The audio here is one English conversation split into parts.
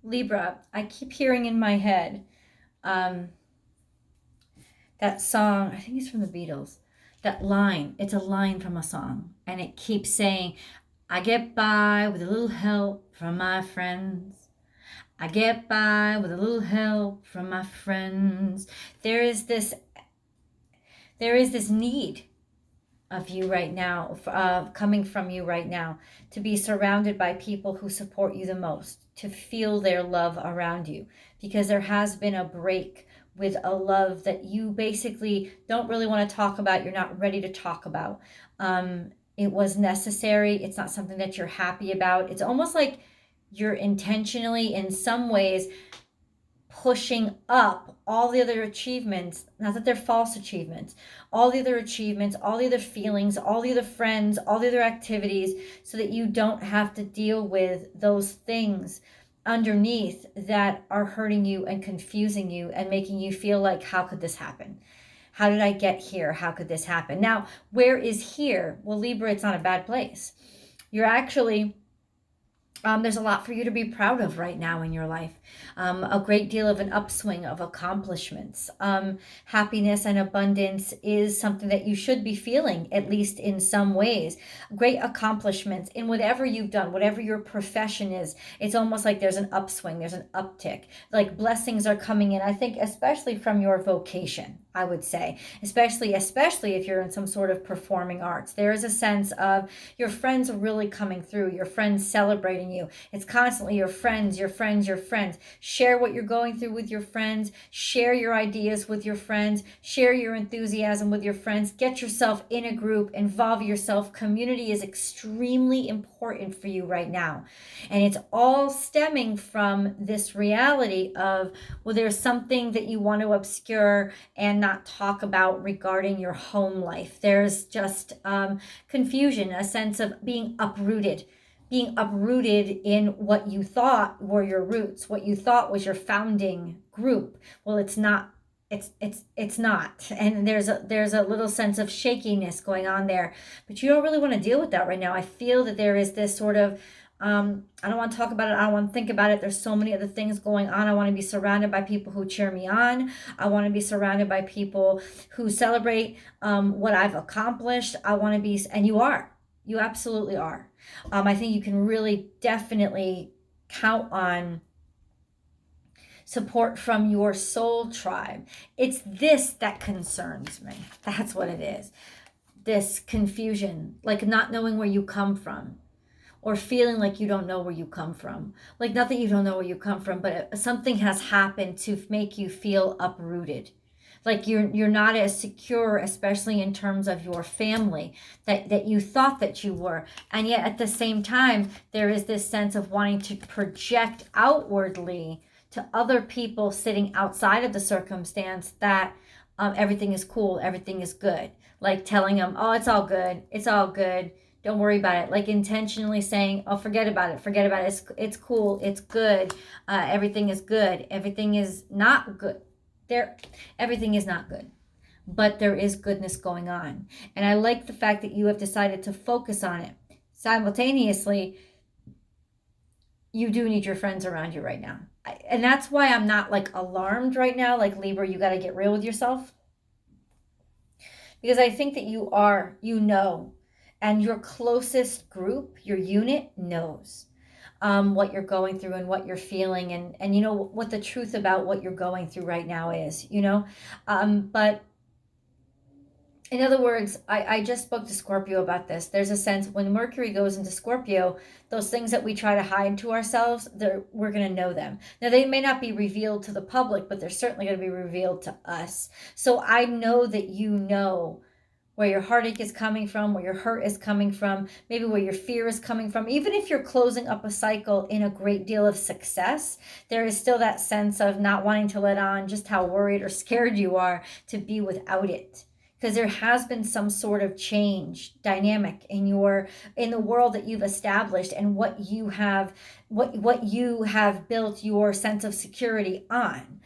Libra, I keep hearing in my head um, that song, I think it's from the Beatles. That line, it's a line from a song, and it keeps saying, I get by with a little help from my friends. I get by with a little help from my friends. There is this there is this need of you right now, coming from you right now, to be surrounded by people who support you the most, to feel their love around you, because there has been a break with a love that you basically don't really want to talk about. You're not ready to talk about. It was necessary. It's not something that you're happy about. It's almost like you're intentionally, in some ways, pushing up all the other achievements, not that they're false achievements, all the other achievements, all the other feelings, all the other friends, all the other activities, so that you don't have to deal with those things underneath that are hurting you and confusing you and making you feel like, how could this happen? How did I get here? How could this happen? Now, where is here? Well, Libra, it's not a bad place. You're actually there's a lot for you to be proud of right now in your life. A great deal of an upswing of accomplishments. Happiness and abundance is something that you should be feeling, at least in some ways. Great accomplishments in whatever you've done, whatever your profession is. It's almost like there's an upswing, there's an uptick. Like blessings are coming in, I think, especially from your vocation, I would say. Especially if you're in some sort of performing arts. There is a sense of your friends are really coming through, your friends celebrating you. It's constantly your friends, your friends, your friends. Share what you're going through with your friends. Share your ideas with your friends. Share your enthusiasm with your friends. Get yourself in a group. Involve yourself. Community is extremely important for you right now. And it's all stemming from this reality of, well, there's something that you want to obscure and not talk about regarding your home life. There's just confusion, a sense of being uprooted in what you thought were your roots, what you thought was your founding group. Well, it's not. It's not, and there's a little sense of shakiness going on there, but you don't really want to deal with that right now. I feel that there is this sort of I don't want to talk about it. I don't want to think about it. There's so many other things going on. I want to be surrounded by people who cheer me on. I want to be surrounded by people who celebrate what I've accomplished. I want to be, and you are. You absolutely are. I think you can really definitely count on support from your soul tribe. It's this that concerns me. That's what it is. This confusion, like not knowing where you come from, or feeling like you don't know where you come from. Like, not that you don't know where you come from, but something has happened to make you feel uprooted. Like you're not as secure, especially in terms of your family, that you thought that you were. And yet at the same time, there is this sense of wanting to project outwardly to other people sitting outside of the circumstance that everything is cool, everything is good. Like telling them, oh, it's all good, don't worry about it. Like intentionally saying, oh, forget about it, it's cool, it's good, everything is good, everything is not good. Everything is not good, but there is goodness going on. And I like the fact that you have decided to focus on it. Simultaneously, you do need your friends around you right now. And that's why I'm not like alarmed right now. Like, Libra, you got to get real with yourself. Because I think that you know, and your closest group, your unit knows what you're going through and what you're feeling, and you know what the truth about what you're going through right now is, but in other words, I just spoke to Scorpio about this. There's a sense when Mercury goes into Scorpio, those things that we try to hide to ourselves, we're going to know them. Now, they may not be revealed to the public, but they're certainly going to be revealed to us. So I know that you know where your heartache is coming from, where your hurt is coming from, maybe where your fear is coming from. Even if you're closing up a cycle in a great deal of success, there is still that sense of not wanting to let on just how worried or scared you are to be without it. Because there has been some sort of change dynamic in the world that you've established and what you have built your sense of security on.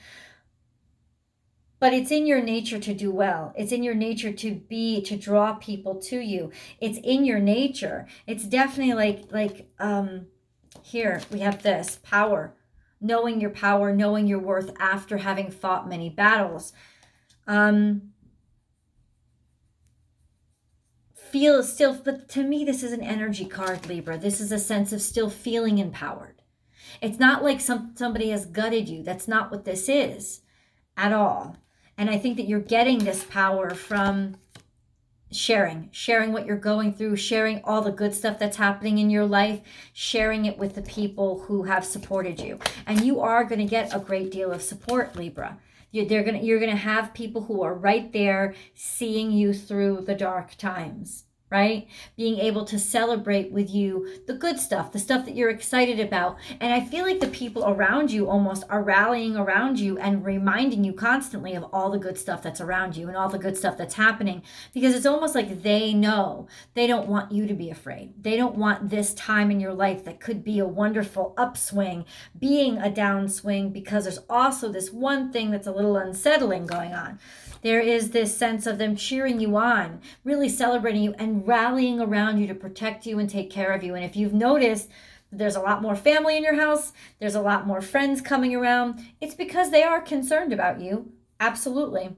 But it's in your nature to do well. It's in your nature to draw people to you. It's in your nature. It's definitely like here we have this power, knowing your power, knowing your worth after having fought many battles. Feel still, but to me, this is an energy card, Libra. This is a sense of still feeling empowered. It's not like somebody has gutted you. That's not what this is at all. And I think that you're getting this power from sharing what you're going through, sharing all the good stuff that's happening in your life, sharing it with the people who have supported you. And you are going to get a great deal of support, Libra. You're going to have people who are right there seeing you through the dark times, right? Being able to celebrate with you the good stuff, the stuff that you're excited about. And I feel like the people around you almost are rallying around you and reminding you constantly of all the good stuff that's around you and all the good stuff that's happening, because it's almost like they know they don't want you to be afraid. They don't want this time in your life that could be a wonderful upswing being a downswing, because there's also this one thing that's a little unsettling going on. There is this sense of them cheering you on, really celebrating you and rallying around you to protect you and take care of you. And if you've noticed, there's a lot more family in your house, there's a lot more friends coming around, it's because they are concerned about you. Absolutely.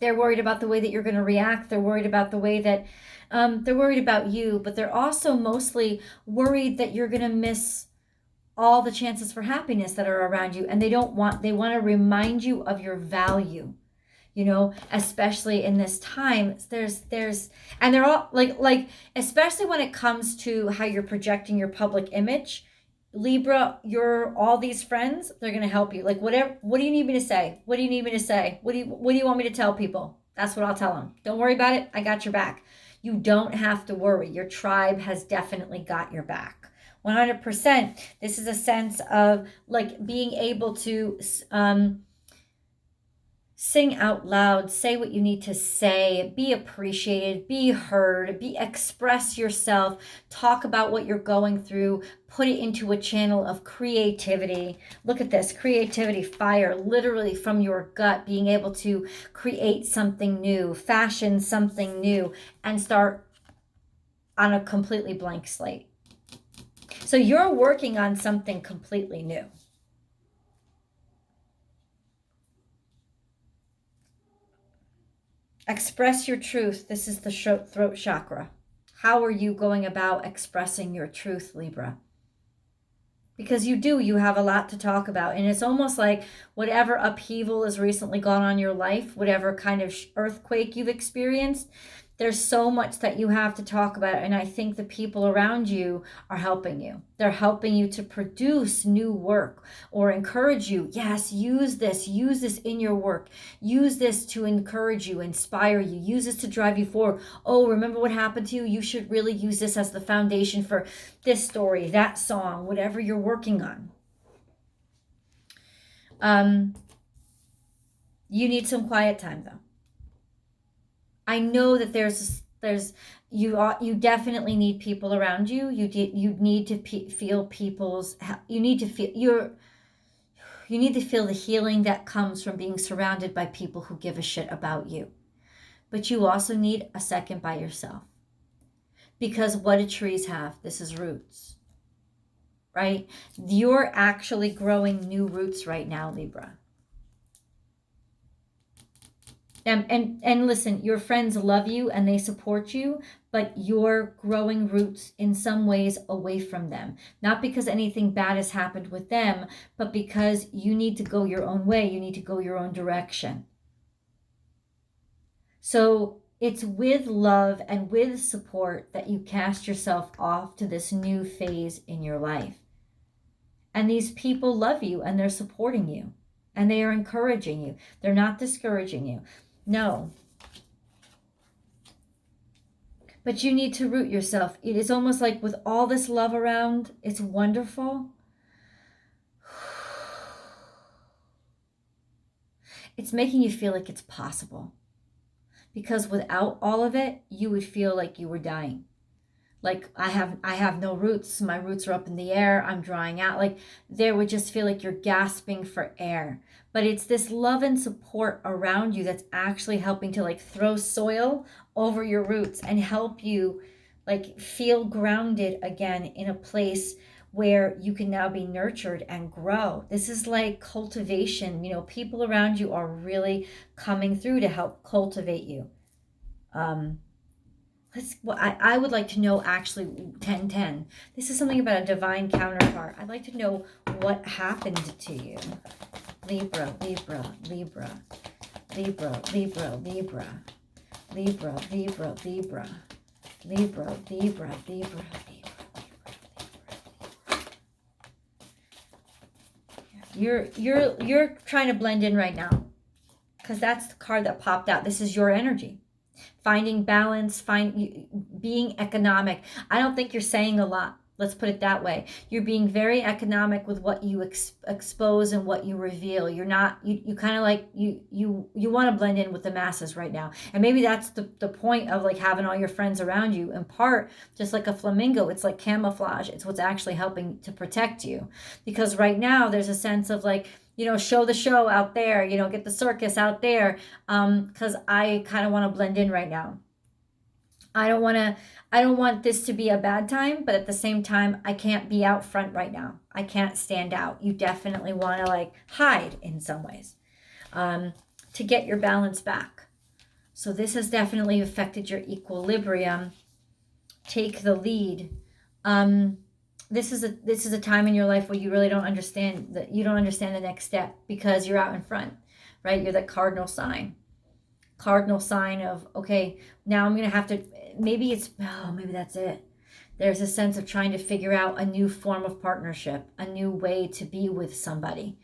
They're worried about the way that you're going to react. They're worried about the way that they're worried about you, but they're also mostly worried that you're going to miss all the chances for happiness that are around you. And they want to remind you of your value. You know, especially in this time, and they're all like, especially when it comes to how you're projecting your public image, Libra, all these friends, they're going to help you. Like, what do you need me to say? What do you need me to say? What do you want me to tell people? That's what I'll tell them. Don't worry about it. I got your back. You don't have to worry. Your tribe has definitely got your back. 100%. This is a sense of like being able to, sing out loud, say what you need to say, be appreciated, be heard, express yourself, talk about what you're going through, put it into a channel of creativity. Look at this, creativity, fire, literally from your gut, being able to create something new, fashion something new, and start on a completely blank slate. So you're working on something completely new. Express your truth. This is the throat chakra. How are you going about expressing your truth, Libra? Because you have a lot to talk about. And it's almost like whatever upheaval has recently gone on in your life, whatever kind of earthquake you've experienced, there's so much that you have to talk about. And I think the people around you are helping you. They're helping you to produce new work or encourage you. Yes, use this in your work. Use this to encourage you, inspire you. Use this to drive you forward. Oh, remember what happened to you? You should really use this as the foundation for this story, that song, whatever you're working on. You need some quiet time though. I know that you definitely need people around you. You need to feel you need to feel the healing that comes from being surrounded by people who give a shit about you. But you also need a second by yourself. Because what do trees have? This is roots. Right? You're actually growing new roots right now, Libra. And listen, your friends love you and they support you, but you're growing roots in some ways away from them. Not because anything bad has happened with them, but because you need to go your own way. You need to go your own direction. So it's with love and with support that you cast yourself off to this new phase in your life. And these people love you and they're supporting you and they are encouraging you. They're not discouraging you. No. But you need to root yourself. It is almost like with all this love around, it's wonderful. It's making you feel like it's possible. Because without all of it, you would feel like you were dying. Like I have no roots. My roots are up in the air. I'm drying out. Like there would just feel like you're gasping for air. But it's this love and support around you that's actually helping to like throw soil over your roots and help you like feel grounded again in a place where you can now be nurtured and grow. This is like cultivation. You know, people around you are really coming through to help cultivate you. I would like to know, actually, 1010. This is something about a divine counterpart. I'd like to know what happened to you. Libra, Libra, Libra, Libra, Libra, Libra, Libra, Libra, Libra, Libra, Libra, Libra, You're trying to blend in right now, because that's the card that popped out. This is your energy. Finding balance, being economic. I don't think you're saying a lot. Let's put it that way. You're being very economic with what you expose and what you reveal. You're not, you kind of like, you want to blend in with the masses right now. And maybe that's the point of like having all your friends around you. In part, just like a flamingo, it's like camouflage. It's what's actually helping to protect you. Because right now there's a sense of like, you know, show the show out there, you know, get the circus out there. Because I kind of want to blend in right now. I don't want this to be a bad time, but at the same time, I can't be out front right now. I can't stand out. You definitely want to like hide in some ways, to get your balance back. So this has definitely affected your equilibrium. Take the lead. This is a time in your life where you really don't understand the next step, because you're out in front, right? You're the cardinal sign of, okay, now I'm going to have to, maybe that's it. There's a sense of trying to figure out a new form of partnership, a new way to be with somebody,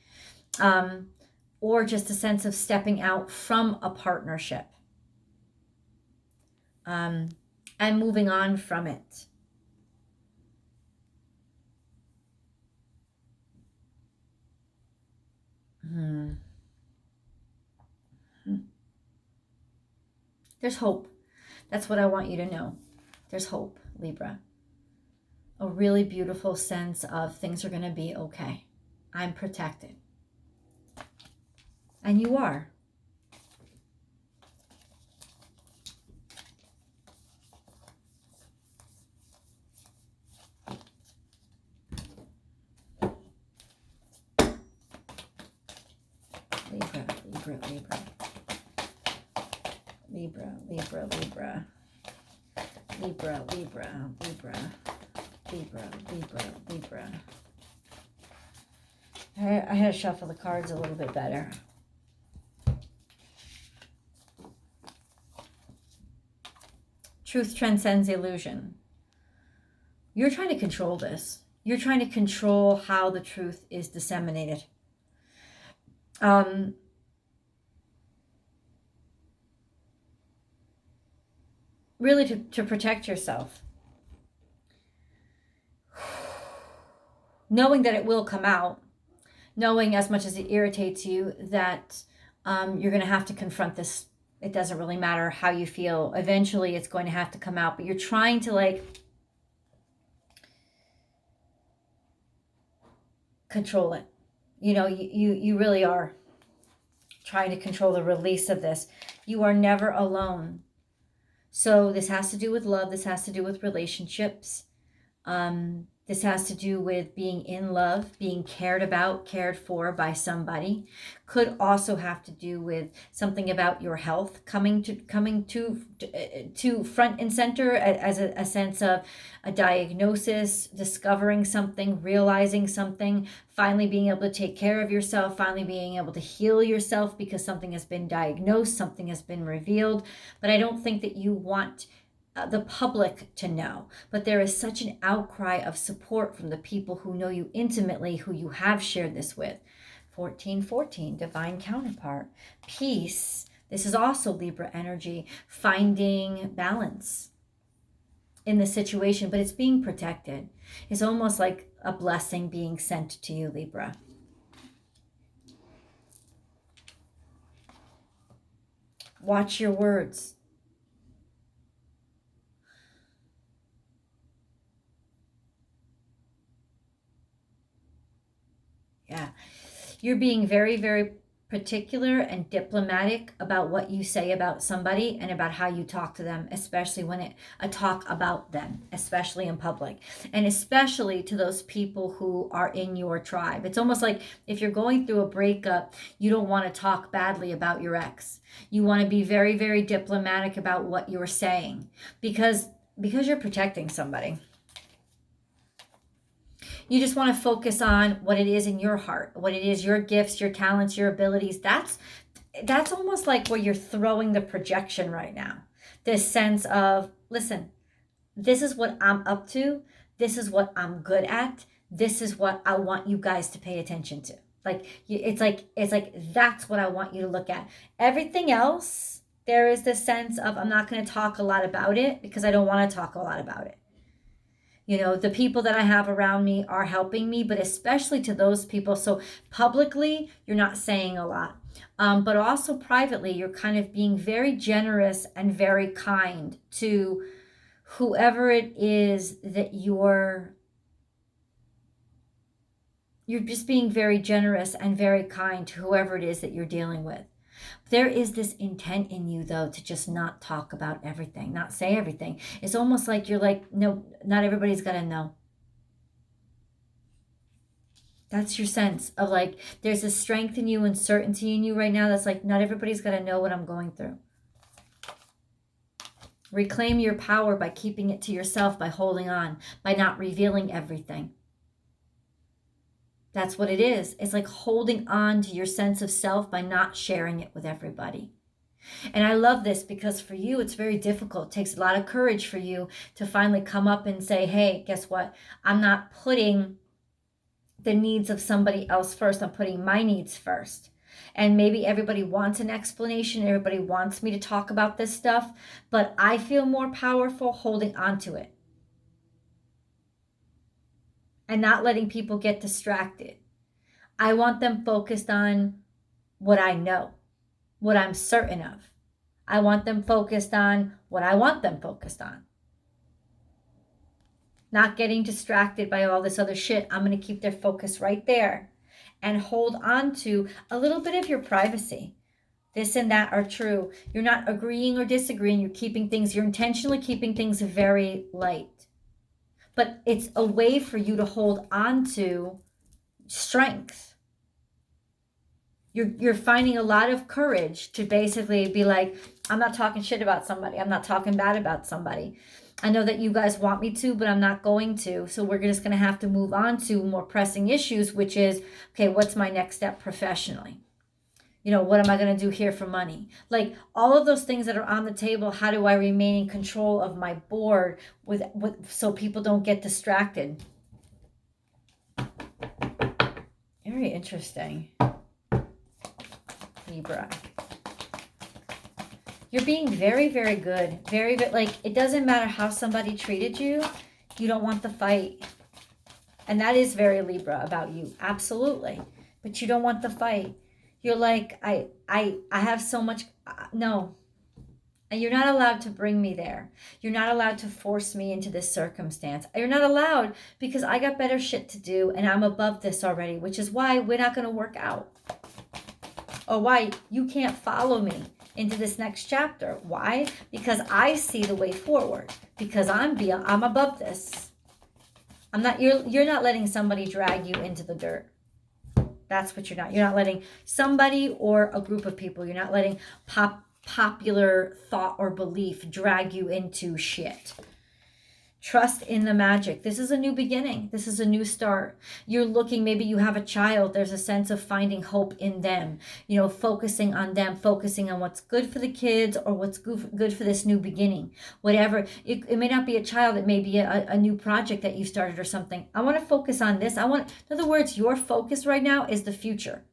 or just a sense of stepping out from a partnership, and moving on from it. There's hope. That's what I want you to know. There's hope, Libra. A really beautiful sense of things are going to be okay. I'm protected. And you are. Libra, Libra, Libra. Libra, Libra, Libra. Libra, Libra, Libra. Libra, Libra, Libra. I had to shuffle the cards a little bit better. Truth transcends illusion. You're trying to control this. You're trying to control how the truth is disseminated. Really to protect yourself. Knowing that it will come out. Knowing, as much as it irritates you, that you're going to have to confront this. It doesn't really matter how you feel. Eventually it's going to have to come out. But you're trying to like control it. You know, you really are trying to control the release of this. You are never alone. So this has to do with love. This has to do with relationships. This has to do with being in love, being cared about, cared for by somebody. Could also have to do with something about your health coming to front and center as a sense of a diagnosis, discovering something, realizing something, finally being able to take care of yourself, finally being able to heal yourself because something has been diagnosed, something has been revealed. But I don't think that you want the public to know, but there is such an outcry of support from the people who know you intimately, who you have shared this with. 1414, divine counterpart. Peace. This is also Libra energy, finding balance in the situation, but it's being protected. It's almost like a blessing being sent to you, Libra. Watch your words. Yeah, you're being very, very particular and diplomatic about what you say about somebody and about how you talk to them, especially when a talk about them, especially in public, and especially to those people who are in your tribe. It's almost like if you're going through a breakup, you don't want to talk badly about your ex. You want to be very, very diplomatic about what you're saying because you're protecting somebody. You just want to focus on what it is in your heart, what it is, your gifts, your talents, your abilities. That's almost like where you're throwing the projection right now. This sense of, listen, this is what I'm up to. This is what I'm good at. This is what I want you guys to pay attention to. Like, it's like that's what I want you to look at. Everything else, there is this sense of, I'm not going to talk a lot about it because I don't want to talk a lot about it. You know, the people that I have around me are helping me, but especially to those people. So publicly, you're not saying a lot. But also privately, you're kind of being very generous and very kind to whoever it is that you're just being very generous and very kind to whoever it is that you're dealing with. There is this intent in you, though, to just not talk about everything, not say everything. It's almost like you're like, no, not everybody's got to know. That's your sense of like, there's a strength in you and certainty in you right now that's like, not everybody's got to know what I'm going through. Reclaim your power by keeping it to yourself, by holding on, by not revealing everything. That's what it is. It's like holding on to your sense of self by not sharing it with everybody. And I love this because for you, it's very difficult. It takes a lot of courage for you to finally come up and say, hey, guess what? I'm not putting the needs of somebody else first. I'm putting my needs first. And maybe everybody wants an explanation. Everybody wants me to talk about this stuff. But I feel more powerful holding on to it. And not letting people get distracted. I want them focused on what I know, what I'm certain of. I want them focused on what I want them focused on. Not getting distracted by all this other shit. I'm going to keep their focus right there and hold on to a little bit of your privacy. This and that are true. You're not agreeing or disagreeing. You're intentionally keeping things very light. But it's a way for you to hold on to strength. You're finding a lot of courage to basically be like, I'm not talking shit about somebody. I'm not talking bad about somebody. I know that you guys want me to, but I'm not going to. So we're just going to have to move on to more pressing issues, which is, okay, what's my next step professionally? You know, what am I going to do here for money? Like all of those things that are on the table, how do I remain in control of my board with so people don't get distracted? Very interesting. Libra. You're being very, very good. Very, like, it doesn't matter how somebody treated you. You don't want the fight. And that is very Libra about you. Absolutely. But you don't want the fight. You're like, I have so much. No. And you're not allowed to bring me there. You're not allowed to force me into this circumstance. You're not allowed because I got better shit to do and I'm above this already, which is why we're not going to work out. Or why you can't follow me into this next chapter. Why? Because I see the way forward. Because I'm above this. You're not letting somebody drag you into the dirt. That's what you're not. You're not letting somebody or a group of people. You're not letting popular thought or belief drag you into shit. Trust in the magic. This is a new beginning. This is a new start. You're looking, maybe you have a child. There's a sense of finding hope in them. You know, focusing on them, focusing on what's good for the kids or what's good for this new beginning. Whatever. It may not be a child. It may be a new project that you started or something. I want to focus on this. In other words, your focus right now is the future.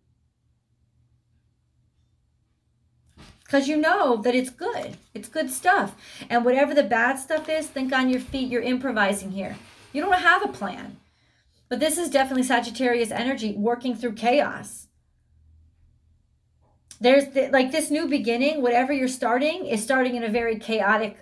Because you know that it's good. It's good stuff. And whatever the bad stuff is, think on your feet. You're improvising here. You don't have a plan. But this is definitely Sagittarius energy working through chaos. There's this new beginning. Whatever you're starting is starting in a very chaotic,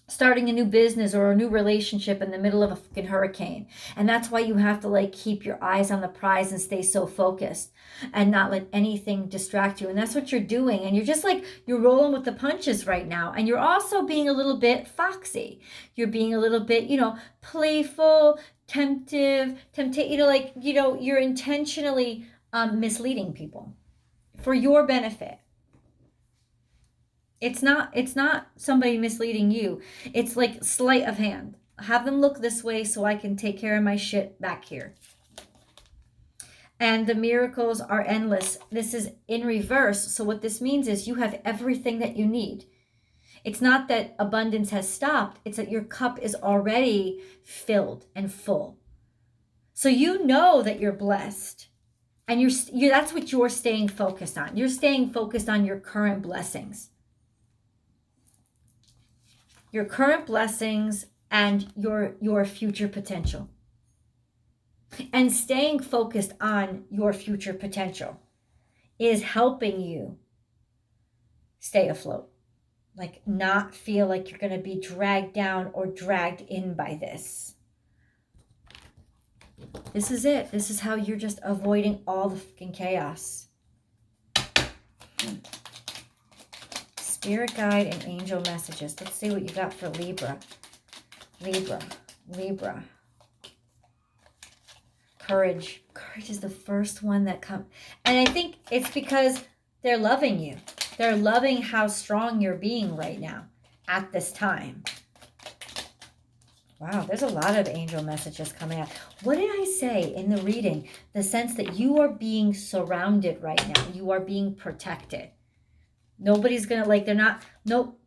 starting a new business or a new relationship in the middle of a fucking hurricane. And that's why you have to like keep your eyes on the prize and stay so focused and not let anything distract you. And that's what you're doing. And you're just like, you're rolling with the punches right now. And you're also being a little bit foxy. You're being a little bit, playful, you're intentionally misleading people for your benefit. It's not somebody misleading you. It's like sleight of hand. Have them look this way so I can take care of my shit back here. And the miracles are endless. This is in reverse. So what this means is you have everything that you need. It's not that abundance has stopped. It's that your cup is already filled and full. So you know that you're blessed. And you're that's what you're staying focused on. You're staying focused on your current blessings. Your current blessings and your future potential. And staying focused on your future potential is helping you stay afloat. Like not feel like you're going to be dragged down or dragged in by this. This is it. This is how you're just avoiding all the fucking chaos. Spirit guide and angel messages. Let's see what you got for Libra. Libra. Courage. Courage is the first one that comes. And I think it's because they're loving you. They're loving how strong you're being right now at this time. Wow, there's a lot of angel messages coming out. What did I say in the reading? The sense that you are being surrounded right now. You are being protected. Nobody's going to, nope.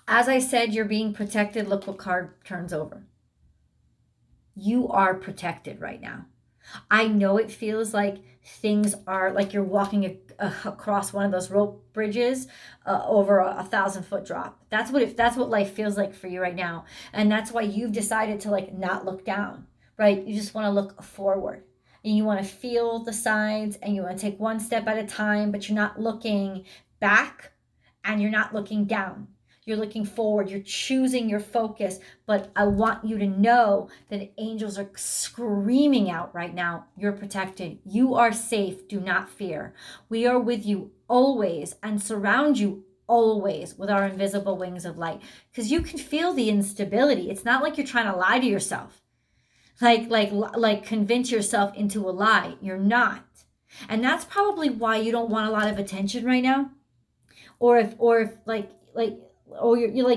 As I said, you're being protected. Look what card turns over. You are protected right now. I know it feels like things are like you're walking across one of those rope bridges over a 1,000-foot drop. That's what life feels like for you right now. And that's why you've decided to like not look down, right? You just want to look forward. And you want to feel the signs and you want to take one step at a time, but you're not looking back and you're not looking down. You're looking forward. You're choosing your focus. But I want you to know that angels are screaming out right now. You're protected. You are safe. Do not fear. We are with you always and surround you always with our invisible wings of light. Because you can feel the instability. It's not like you're trying to lie to yourself. Like convince yourself into a lie. You're not. And that's probably why you don't want a lot of attention right now. Or if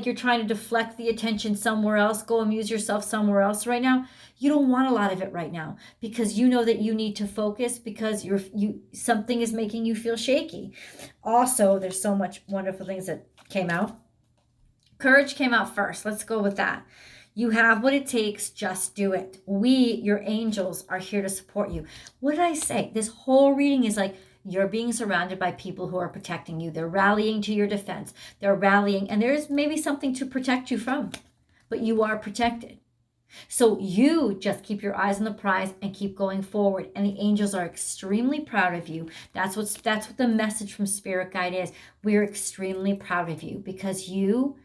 you're trying to deflect the attention somewhere else, go amuse yourself somewhere else right now. You don't want a lot of it right now because you know that you need to focus because something is making you feel shaky. Also, there's so much wonderful things that came out. Courage came out first. Let's go with that. You have what it takes. Just do it. We, your angels, are here to support you. What did I say? This whole reading is like, you're being surrounded by people who are protecting you. They're rallying to your defense. They're rallying, and there's maybe something to protect you from, but you are protected. So you just keep your eyes on the prize and keep going forward. And the angels are extremely proud of you. That's what the message from Spirit Guide is. We're extremely proud of you because you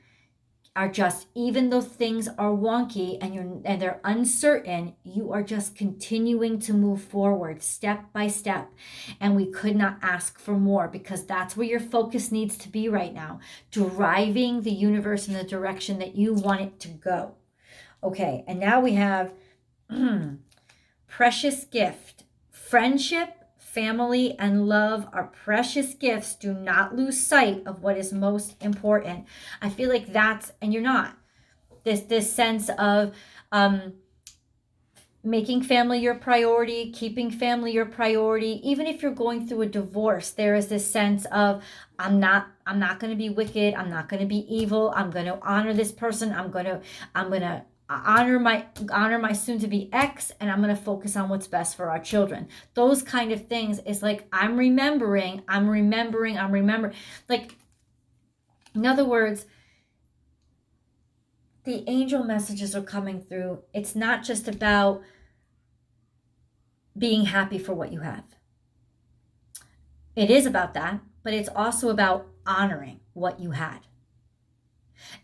are just, even though things are wonky and they're uncertain, you are just continuing to move forward step by step. And we could not ask for more because that's where your focus needs to be right now, driving the universe in the direction that you want it to go. Okay, and now we have precious gift. Friendship, family, and love are precious gifts. Do not lose sight of what is most important. I feel like and you're not. This sense of making family your priority, keeping family your priority. Even if you're going through a divorce, there is this sense of, I'm not going to be wicked. I'm not going to be evil. I'm going to honor this person. I'm going to honor my soon-to-be ex, and I'm going to focus on what's best for our children. Those kind of things is like, I'm remembering. Like, in other words, the angel messages are coming through. It's not just about being happy for what you have. It is about that, but it's also about honoring what you had.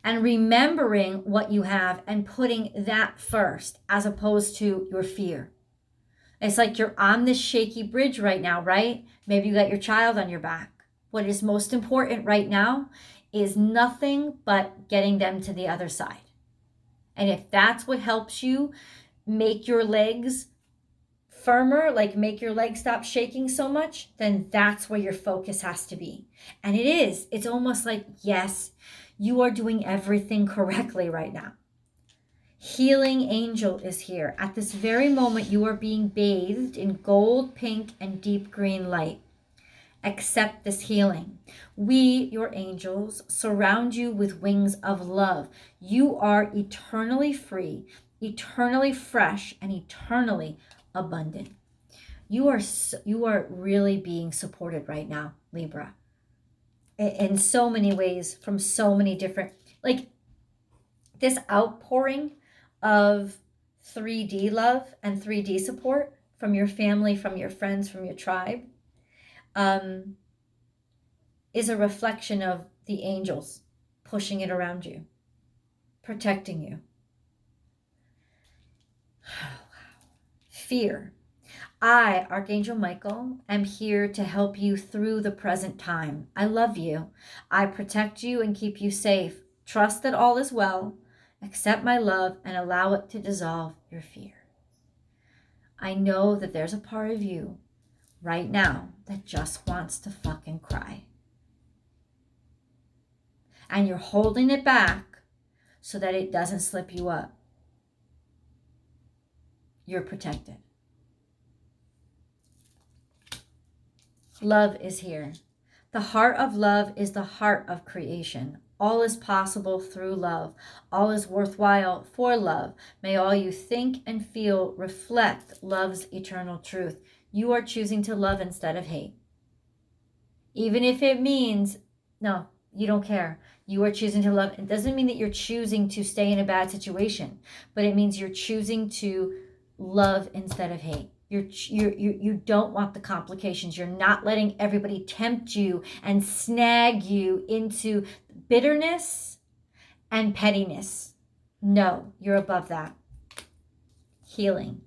and remembering what you have and putting that first as opposed to your fear. It's like you're on this shaky bridge right now, right? Maybe you got your child on your back. What is most important right now is nothing but getting them to the other side. And if that's what helps you make your legs firmer, like make your legs stop shaking so much, then that's where your focus has to be. And it is. It's almost like, yes, you are doing everything correctly right now. Healing angel is here. At this very moment, you are being bathed in gold, pink, and deep green light. Accept this healing. We, your angels, surround you with wings of love. You are eternally free, eternally fresh, and eternally abundant. You are really being supported right now, Libra. In so many ways, from so many different, like this outpouring of 3D love and 3D support from your family, from your friends, from your tribe, is a reflection of the angels pushing it around you, protecting you. Fear. I, Archangel Michael, am here to help you through the present time. I love you. I protect you and keep you safe. Trust that all is well. Accept my love and allow it to dissolve your fear. I know that there's a part of you right now that just wants to fucking cry. And you're holding it back so that it doesn't slip you up. You're protected. Love is here. The heart of love is the heart of creation. All is possible through love. All is worthwhile for love. May all you think and feel reflect love's eternal truth. You are choosing to love instead of hate. Even if it means, no, you don't care. You are choosing to love. It doesn't mean that you're choosing to stay in a bad situation, but it means you're choosing to love instead of hate. You don't want the complications. You're not letting everybody tempt you and snag you into bitterness and pettiness. No, you're above that. Healing.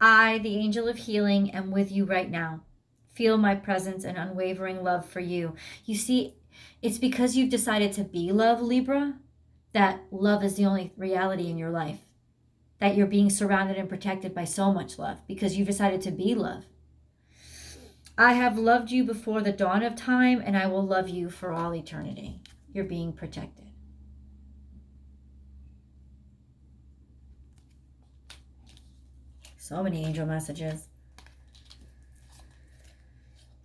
I, the angel of healing, am with you right now. Feel my presence and unwavering love for you. You see, it's because you've decided to be love, Libra, that love is the only reality in your life. That you're being surrounded and protected by so much love because you've decided to be love. I have loved you before the dawn of time, and I will love you for all eternity. You're being protected. So many angel messages.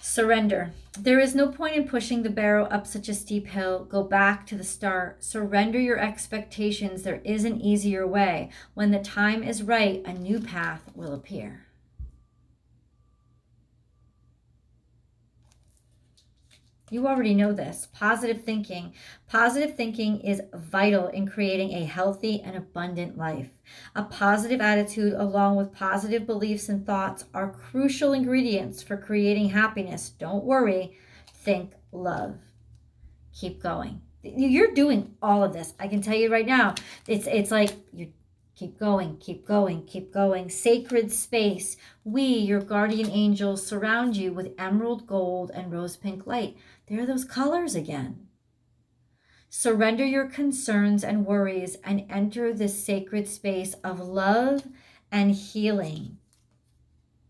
Surrender. There is no point in pushing the barrow up such a steep hill. Go back to the start. Surrender your expectations. There is an easier way. When the time is right, a new path will appear. You already know this. Positive thinking. Positive thinking is vital in creating a healthy and abundant life. A positive attitude along with positive beliefs and thoughts are crucial ingredients for creating happiness. Don't worry. Think love. Keep going. You're doing all of this. I can tell you right now. It's like you keep going, keep going, keep going. Sacred space. We, your guardian angels, surround you with emerald gold and rose pink light. There are those colors again. Surrender your concerns and worries and enter this sacred space of love and healing.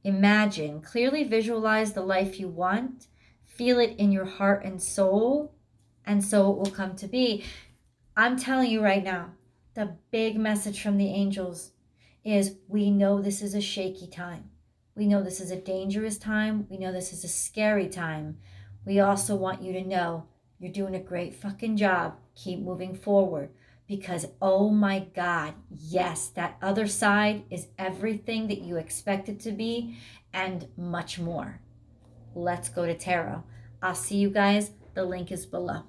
Imagine, clearly visualize the life you want, feel it in your heart and soul, and so it will come to be. I'm telling you right now, the big message from the angels is we know this is a shaky time. We know this is a dangerous time. We know this is a scary time. We also want you to know you're doing a great fucking job. Keep moving forward because, oh my God, yes, that other side is everything that you expect it to be and much more. Let's go to tarot. I'll see you guys. The link is below.